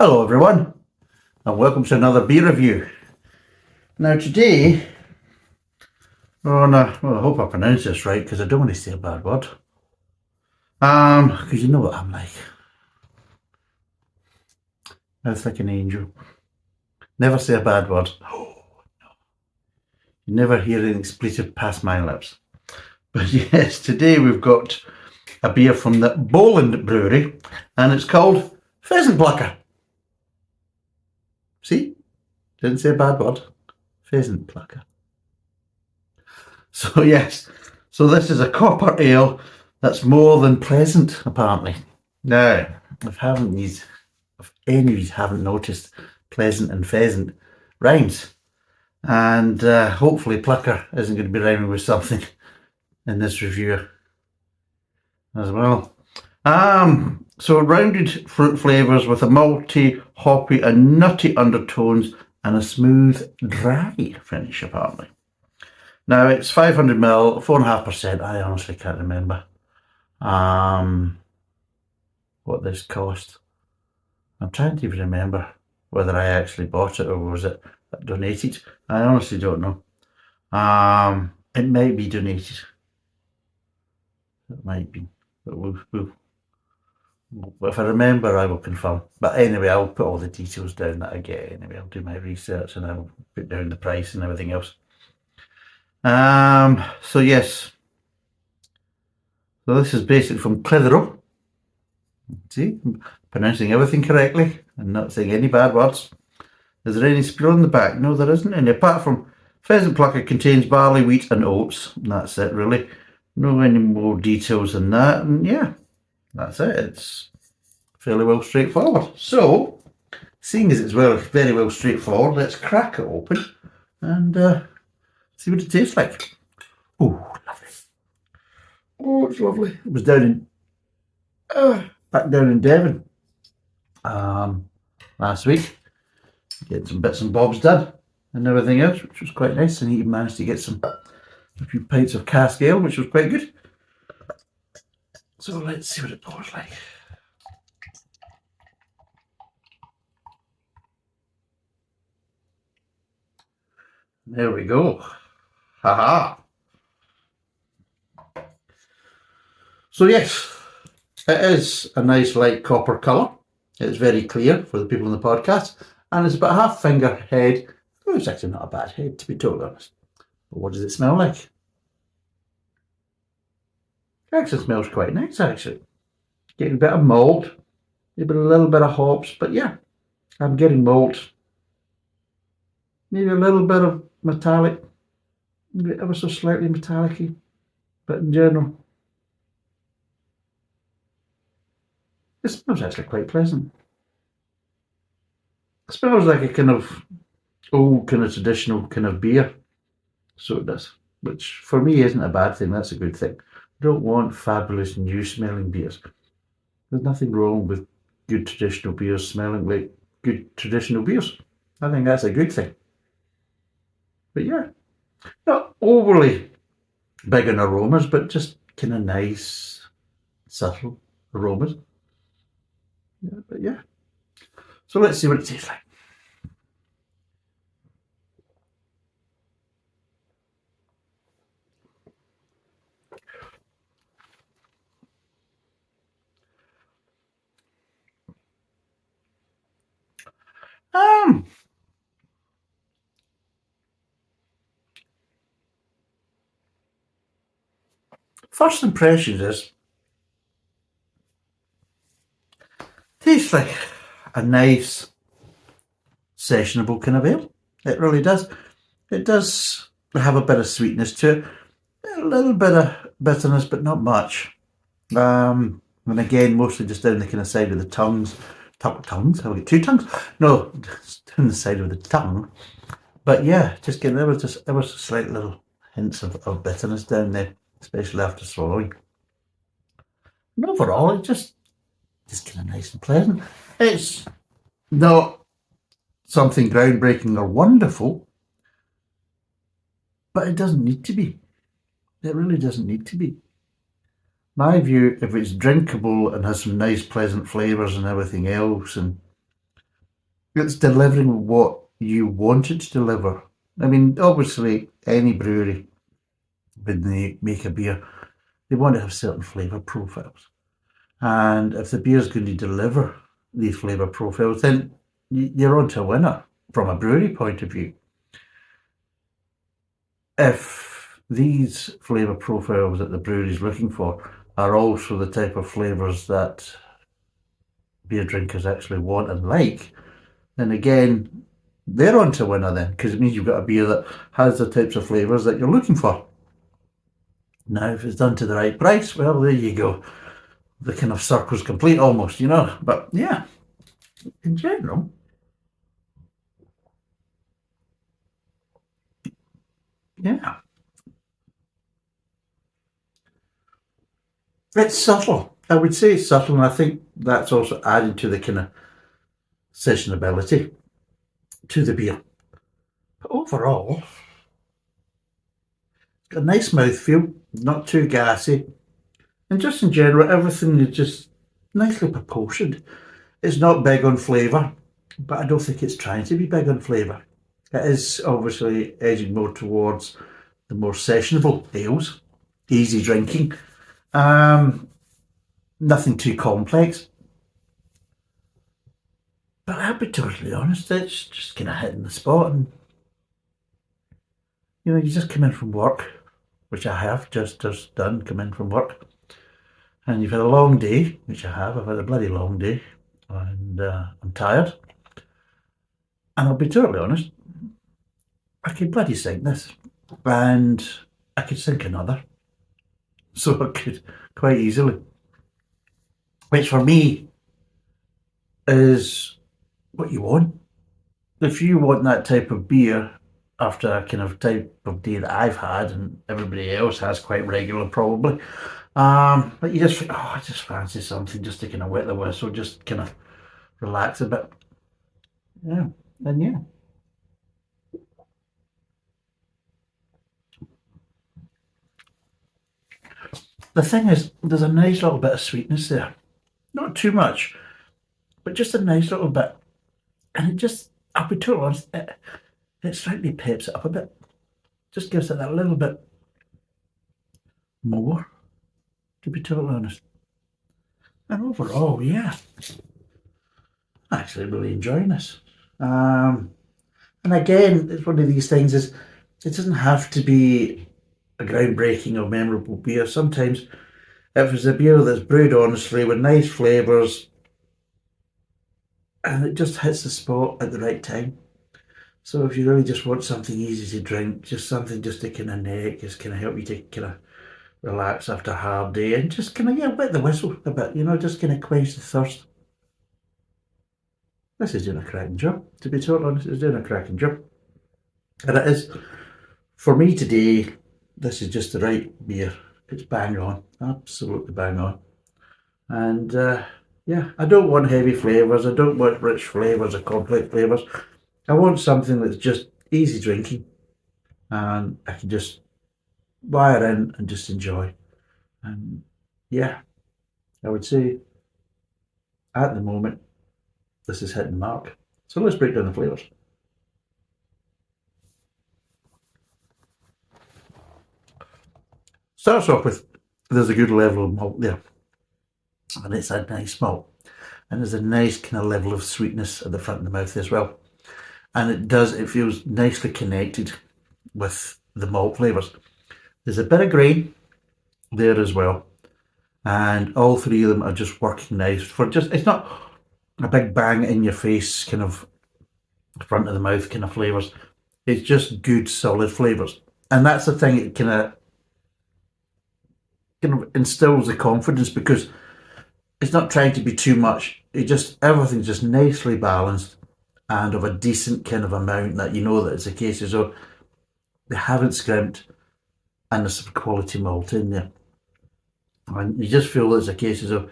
Hello everyone, and welcome to another beer review. Now today, well, I hope I pronounce this right because I don't want to say a bad word. Because you know what I'm like. Mouth like an angel. Never say a bad word. Oh, no. You never hear an expletive pass my lips. But yes, today we've got a beer from the Bowland brewery, and it's called Pheasant Plucker. See? Didn't say a bad word. Pheasant Plucker. So yes, so this is a copper ale that's more than pleasant, apparently. Now, if any of you haven't noticed, pleasant and pheasant rhymes, and hopefully Plucker isn't going to be rhyming with something in this review as well. So rounded fruit flavours with a malty, hoppy and nutty undertones and a smooth, dry finish, apparently. Now it's 500ml, 4.5%. I honestly can't remember what this cost. I'm trying to even remember whether I actually bought it or was it donated. I honestly don't know. It might be donated. It might be, but if I remember, I will confirm. But anyway, I'll put all the details down that I get. Anyway, I'll do my research and I'll put down the price and everything else. So yes. So this is basically from Clitheroe. See, I'm pronouncing everything correctly and not saying any bad words. Is there any spiel on the back? No, there isn't any. Apart from Pheasant Plucker contains barley, wheat and oats. And that's it, really. No any more details than that. And yeah, that's it. It's fairly well straightforward. So, seeing as it's very well straightforward, let's crack it open and see what it tastes like. Oh, lovely. Oh, it's lovely. It was back down in Devon last week. Getting some bits and bobs done and everything else, which was quite nice. And he managed to get a few pints of cask ale, which was quite good. So let's see what it pours like. There we go. Haha. So yes, it is a nice light copper colour. It's very clear for the people on the podcast. And it's about half finger head. Oh, it's actually not a bad head, to be totally honest. But what does it smell like? It actually smells quite nice, actually. Getting a bit of malt, maybe a little bit of hops, but yeah, I'm getting malt. Maybe a little bit of metallic, maybe ever so slightly metallic-y, but in general, it smells actually quite pleasant. It smells like a kind of old, kind of traditional kind of beer. So it does, which for me isn't a bad thing. That's a good thing. I don't want fabulous new smelling beers. There's nothing wrong with good traditional beers smelling like good traditional beers. I think that's a good thing. But yeah, not overly big in aromas, but just kind of nice, subtle aromas. Yeah, but yeah. So let's see what it tastes like. First impressions is tastes like a nice sessionable kind of ale. It really does. It does have a bit of sweetness to it, a little bit of bitterness, but not much. And again, mostly just down the kind of side of the tongues. Tongues? Have we got two tongues? No, just down the side of the tongue. But yeah, just getting ever so slight little hints of bitterness down there, especially after swallowing. And overall, it's just kind of nice and pleasant. It's not something groundbreaking or wonderful, but it doesn't need to be. It really doesn't need to be. My view, if it's drinkable and has some nice pleasant flavours and everything else, and It's delivering what you want it to deliver. I mean, obviously, any brewery, when they make a beer, they want to have certain flavour profiles. And if the beer is going to deliver these flavour profiles, then you're on to a winner from a brewery point of view. If these flavour profiles that the brewery is looking for are also the type of flavours that beer drinkers actually want and like, then again, they're on to a winner then, because it means you've got a beer that has the types of flavours that you're looking for. Now, if it's done to the right price, well, there you go. The kind of circle's complete almost, you know. But yeah, in general, yeah, it's subtle. I would say it's subtle, and I think that's also added to the kind of sessionability to the beer. But overall, it's got a nice mouthfeel, not too gassy, and just in general, everything is just nicely proportioned. It's not big on flavour, but I don't think it's trying to be big on flavour. It is obviously edging more towards the more sessionable ales, easy drinking, um, nothing too complex. But I'll be totally honest, it's just kind of hitting the spot. And, you know, you just come in from work, which I have just done, come in from work, and you've had a long day, which I have. I've had a bloody long day, and I'm tired. And I'll be totally honest, I could bloody sing this, and I could sing another. So I could quite easily, which for me is what you want. If you want that type of beer after a kind of type of day that I've had and everybody else has quite regular probably, but you just think, oh, I just fancy something just to kind of wet the whistle, just kind of relax a bit. Yeah, and yeah. The thing is, there's a nice little bit of sweetness there. Not too much, but just a nice little bit. And it just, I'll be totally honest, it slightly peps it up a bit. Just gives it that little bit more, to be totally honest. And overall, yeah, I'm actually really enjoying this. Um, and again, it's one of these things is it doesn't have to be a groundbreaking or memorable beer. Sometimes if it's a beer that's brewed honestly with nice flavours and it just hits the spot at the right time. So if you really just want something easy to drink, just something just to kind of neck, just kind of help you to kind of relax after a hard day and just kind of, yeah, wet the whistle a bit, you know, just kind of quench the thirst. This is doing a cracking job. To be totally honest, it's doing a cracking job. And it is, for me today, this is just the right beer. It's bang on, absolutely bang on. And yeah, I don't want heavy flavours. I don't want rich flavours or complex flavours. I want something that's just easy drinking and I can just wire in and just enjoy. And yeah, I would say at the moment, this is hitting the mark. So let's break down the flavours. Starts off with there's a good level of malt there, and it's a nice malt, and there's a nice kind of level of sweetness at the front of the mouth as well. And it feels nicely connected with the malt flavours. There's a bit of grain there as well, and all three of them are just working nice for just, it's not a big bang in your face kind of front of the mouth kind of flavours. It's just good solid flavours. And that's the thing, it kind of instills the confidence because it's not trying to be too much. It just, everything's just nicely balanced and of a decent kind of amount that you know that it's a case of so they haven't scrimped and there's some quality malt in there. And you just feel it's a case of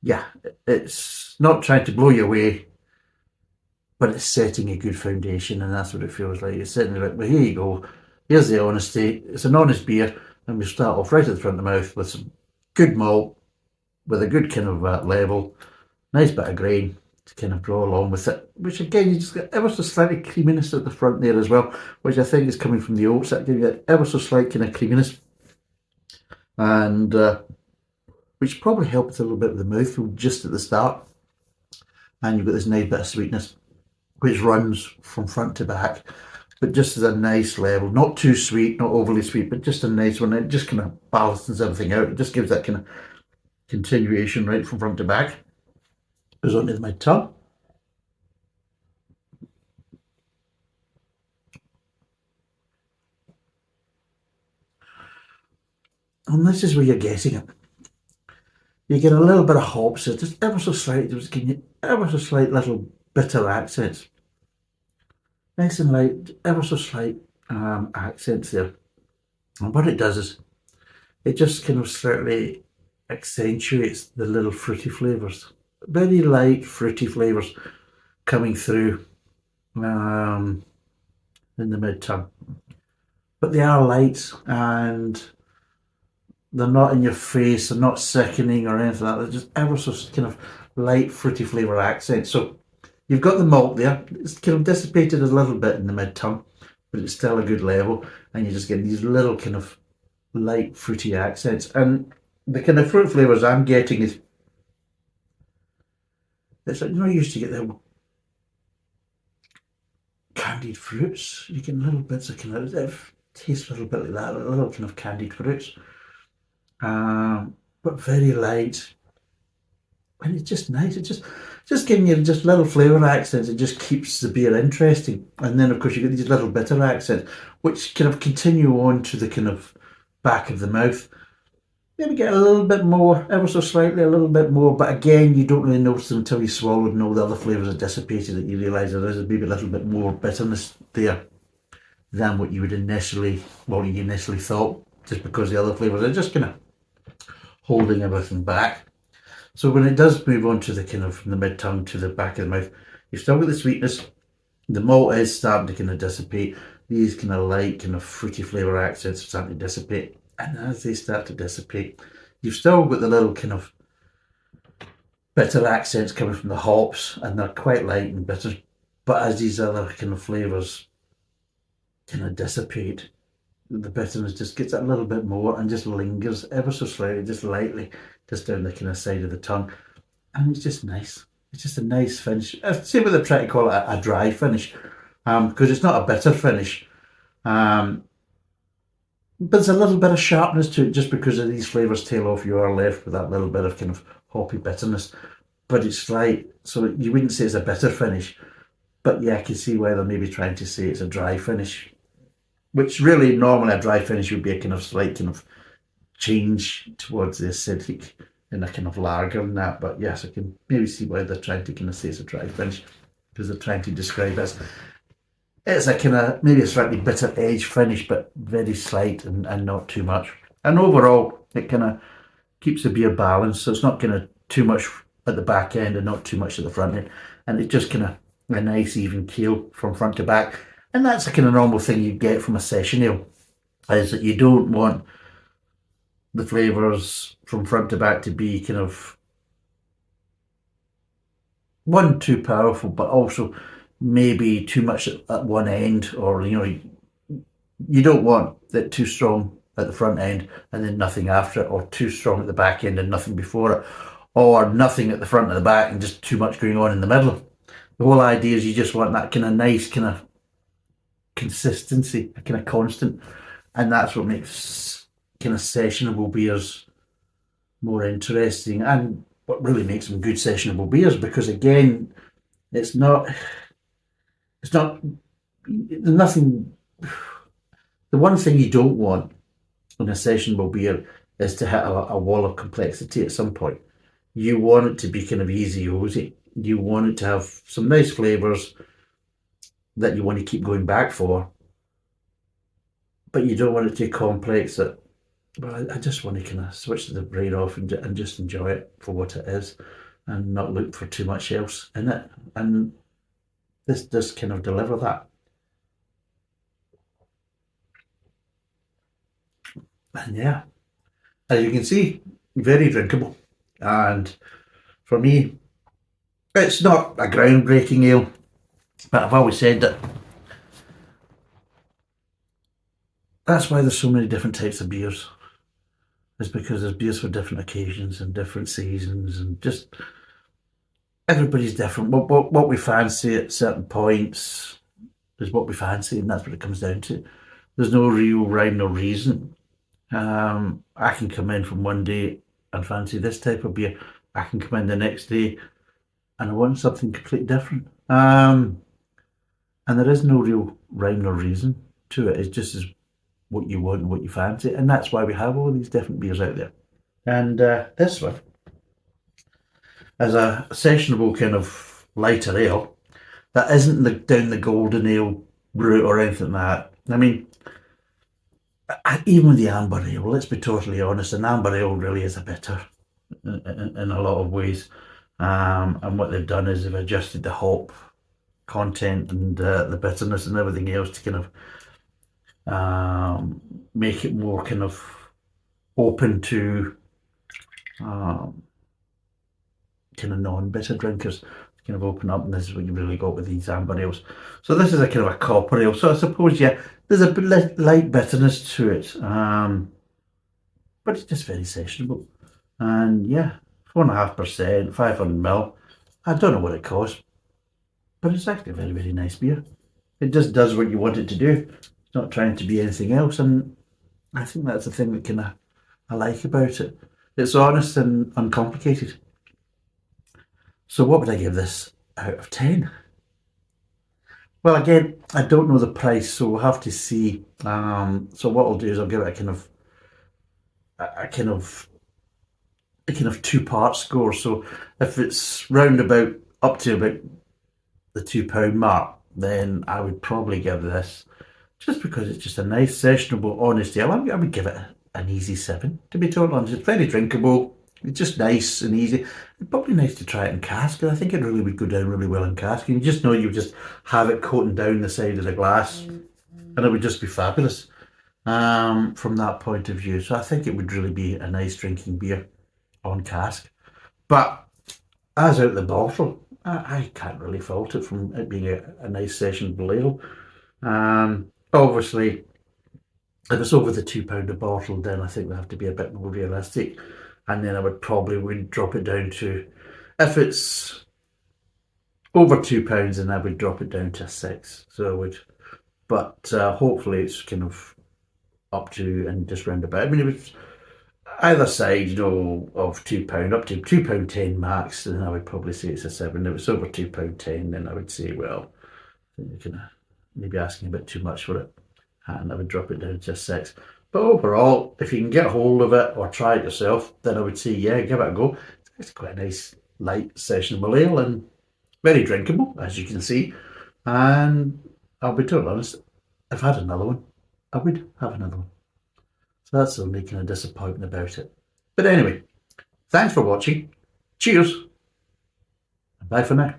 yeah, it's not trying to blow you away, but it's setting a good foundation, and that's what it feels like. It's sitting there like, well, here you go. Here's the honesty. It's an honest beer, and we start off right at the front of the mouth with some good malt, with a good kind of level, nice bit of grain, to kind of go along with it. Which again, you just get ever so slightly creaminess at the front there as well, which I think is coming from the oats. That gives you ever so slight kind of creaminess, and which probably helps a little bit with the mouthfeel just at the start. And you've got this nice bit of sweetness, which runs from front to back, but just as a nice level, not too sweet, not overly sweet, but just a nice one. It just kind of balances everything out. It just gives that kind of continuation right from front to back. Goes onto my tongue. And this is where you're getting it. You get a little bit of hops, so just ever so slight, just giving you ever so slight little bitter accents. Nice and light, ever so slight accents there. And what it does is it just kind of slightly accentuates the little fruity flavours. Very light fruity flavours coming through in the mid-tongue. But they are light and they're not in your face, they're not sickening or anything like that. They're just ever so kind of light fruity flavour accents. So you've got the malt there. It's kind of dissipated a little bit in the mid-tongue, but it's still a good level. And you just get these little kind of light fruity accents. And the kind of fruit flavours I'm getting is, it's like, you know, you used to get the candied fruits. You get little bits of kind of, it tastes a little bit like that, a little kind of candied fruits. But very light. And it's just nice. It's just giving you just little flavour accents. It just keeps the beer interesting. And then, of course, you get these little bitter accents, which kind of continue on to the kind of back of the mouth. Maybe get a little bit more, ever so slightly, a little bit more. But again, you don't really notice them until you swallow and all the other flavours are dissipated, that you realise there is maybe a little bit more bitterness there than what you would initially, what you initially thought, just because the other flavours are just kind of holding everything back. So when it does move on to the kind of from the mid-tongue to the back of the mouth, you've still got the sweetness. The malt is starting to kind of dissipate. These kind of light, kind of fruity flavour accents are starting to dissipate. And as they start to dissipate, you've still got the little kind of bitter accents coming from the hops, and they're quite light and bitter. But as these other kind of flavours kind of dissipate, the bitterness just gets a little bit more and just lingers ever so slightly, just lightly, just down the kind of side of the tongue. And it's just nice. It's just a nice finish. Same with they try to call it a dry finish, because it's not a bitter finish. But there's a little bit of sharpness to it just because of these flavours tail off. You are left with that little bit of kind of hoppy bitterness. But it's light, so you wouldn't say it's a bitter finish. But yeah, I can see why they're maybe trying to say it's a dry finish. Which really, normally a dry finish would be a kind of slight kind of change towards the acidic in a kind of lager and that. But yes, I can maybe see why they're trying to kind of say it's a dry finish, because they're trying to describe it as it's a kind of maybe a slightly bitter edge finish, but very slight and not too much. And overall, it kind of keeps the beer balanced, so it's not kind of too much at the back end and not too much at the front end, and it's just kind of a nice even keel from front to back. And that's the kind of normal thing you get from a session ale, is that you don't want the flavours from front to back to be kind of, one, too powerful, but also maybe too much at one end, or you don't want it too strong at the front end and then nothing after it, or too strong at the back end and nothing before it, or nothing at the front and the back and just too much going on in the middle. The whole idea is you just want that kind of nice kind of consistency, a kind of constant, and that's what makes kind of sessionable beers more interesting, and what really makes them good sessionable beers, because again, there's nothing. The one thing you don't want in a sessionable beer is to hit a wall of complexity at some point. You want it to be kind of easy ozy. You want it to have some nice flavours that you want to keep going back for, but you don't want it to be complex that, well, I just want to kind of switch the brain off and just enjoy it for what it is and not look for too much else in it. And this does kind of deliver that. And yeah, as you can see, very drinkable. And for me, It's not a groundbreaking ale, but I've always said that that's why there's so many different types of beers. It's because there's beers for different occasions and different seasons, and just everybody's different. What we fancy at certain points is what we fancy, and that's what it comes down to. There's no real rhyme or reason. I can come in from one day and fancy this type of beer. I can come in the next day and I want something completely different. And there is no real rhyme or reason to it. It's just as what you want and what you fancy, and that's why we have all these different beers out there. And this one, as a sessionable kind of lighter ale, that isn't down the golden ale route or anything like that. I mean, even with the amber ale, let's be totally honest, an amber ale really is a bitter in a lot of ways. And what they've done is they've adjusted the hop content and the bitterness and everything else to kind of make it more kind of open to kind of non-bitter drinkers to kind of open up, and this is what you really got with these amber ales. So this is a kind of a copper ale. So I suppose, yeah, there's a bit light bitterness to it, but it's just very sessionable. And yeah, 4.5%, 500ml. I don't know what it costs, but it's actually a very, very nice beer. It just does what you want it to do. It's not trying to be anything else, and I think that's the thing that kind of I like about it. It's honest and uncomplicated. So what would I give this out of 10? Well, again, I don't know the price, so we'll have to see. So what I'll do is I'll give it a kind of two-part score. So if it's round about up to about the £2 mark, then I would probably give this, just because it's just a nice sessionable honest ale, I would give it an easy 7, to be totally honest. It's very drinkable. It's just nice and easy. It's probably nice to try it in cask. I think it really would go down really well in cask. And you just know you just have it coating down the side of the glass, and it would just be fabulous from that point of view. So I think it would really be a nice drinking beer on cask. But as out the bottle, I can't really fault it from it being a nice sessionable ale. Obviously, if it's over the £2 a bottle, then I think we have to be a bit more realistic. And then I would drop it down to, if it's over £2, then I would drop it down to a 6. So I would, but hopefully it's kind of up to and just round about. I mean, it was either side, of £2 up to £2.10 max, then I would probably say it's a 7. If it's over £2.10, then I would say, well, I think you're kind of maybe asking a bit too much for it, and I would drop it down to a 6. But overall, if you can get a hold of it or try it yourself, then I would say, yeah, give it a go. It's quite a nice, light, sessionable ale and very drinkable, as you can see. And I'll be totally honest, if I had another one, I would have another one. So that's the only kind of disappointment about it. But anyway, thanks for watching. Cheers. And bye for now.